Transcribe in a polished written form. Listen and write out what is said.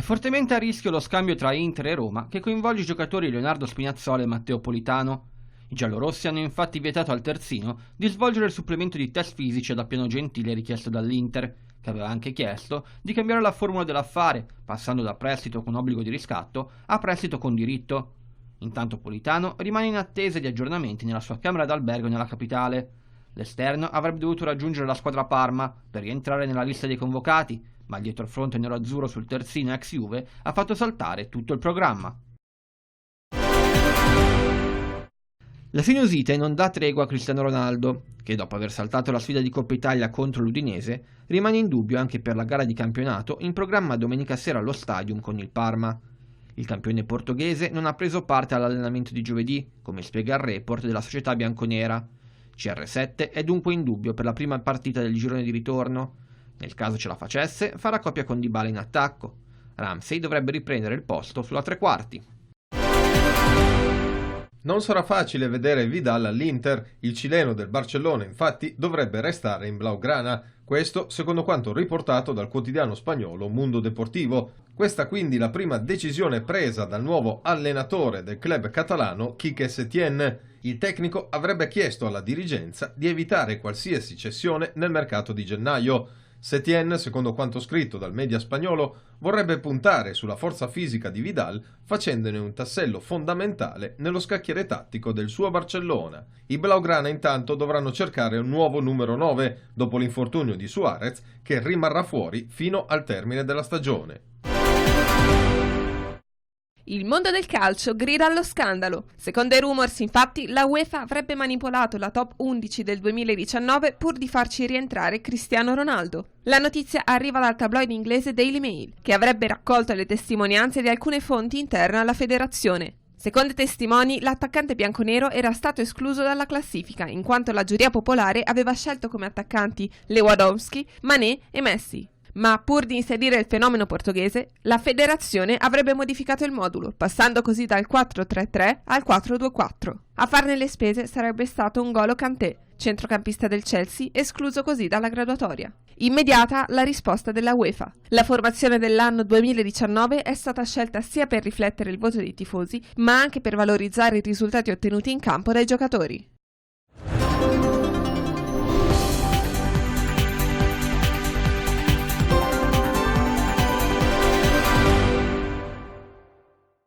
fortemente a rischio lo scambio tra Inter e Roma, che coinvolge i giocatori Leonardo Spinazzola e Matteo Politano. I giallorossi hanno infatti vietato al terzino di svolgere il supplemento di test fisici ad Appiano Gentile richiesto dall'Inter, che aveva anche chiesto di cambiare la formula dell'affare, passando da prestito con obbligo di riscatto a prestito con diritto. Intanto Politano rimane in attesa di aggiornamenti nella sua camera d'albergo nella capitale. L'esterno avrebbe dovuto raggiungere la squadra Parma per rientrare nella lista dei convocati, ma il dietrofront nero-azzurro sul terzino ex Juve ha fatto saltare tutto il programma. La sinusite non dà tregua a Cristiano Ronaldo, che dopo aver saltato la sfida di Coppa Italia contro l'Udinese, rimane in dubbio anche per la gara di campionato in programma domenica sera allo Stadium con il Parma. Il campione portoghese non ha preso parte all'allenamento di giovedì, come spiega il report della società bianconera. CR7 è dunque in dubbio per la prima partita del girone di ritorno. Nel caso ce la facesse, farà coppia con Dybala in attacco. Ramsey dovrebbe riprendere il posto sulla tre quarti. Non sarà facile vedere Vidal all'Inter, il cileno del Barcellona infatti dovrebbe restare in blaugrana, questo secondo quanto riportato dal quotidiano spagnolo Mundo Deportivo. Questa quindi la prima decisione presa dal nuovo allenatore del club catalano, Quique Setién. Il tecnico avrebbe chiesto alla dirigenza di evitare qualsiasi cessione nel mercato di gennaio. Setién, secondo quanto scritto dal media spagnolo, vorrebbe puntare sulla forza fisica di Vidal facendone un tassello fondamentale nello scacchiere tattico del suo Barcellona. I blaugrana intanto dovranno cercare un nuovo numero 9 dopo l'infortunio di Suarez, che rimarrà fuori fino al termine della stagione. Il mondo del calcio grida allo scandalo. Secondo i rumors, infatti, la UEFA avrebbe manipolato la top 11 del 2019 pur di farci rientrare Cristiano Ronaldo. La notizia arriva dal tabloide inglese Daily Mail, che avrebbe raccolto le testimonianze di alcune fonti interne alla federazione. Secondo i testimoni, l'attaccante bianconero era stato escluso dalla classifica, in quanto la giuria popolare aveva scelto come attaccanti Lewandowski, Mané e Messi. Ma pur di inserire il fenomeno portoghese, la federazione avrebbe modificato il modulo, passando così dal 4-3-3 al 4-2-4. A farne le spese sarebbe stato N'Golo Kanté, centrocampista del Chelsea, escluso così dalla graduatoria. Immediata la risposta della UEFA. La formazione dell'anno 2019 è stata scelta sia per riflettere il voto dei tifosi, ma anche per valorizzare i risultati ottenuti in campo dai giocatori.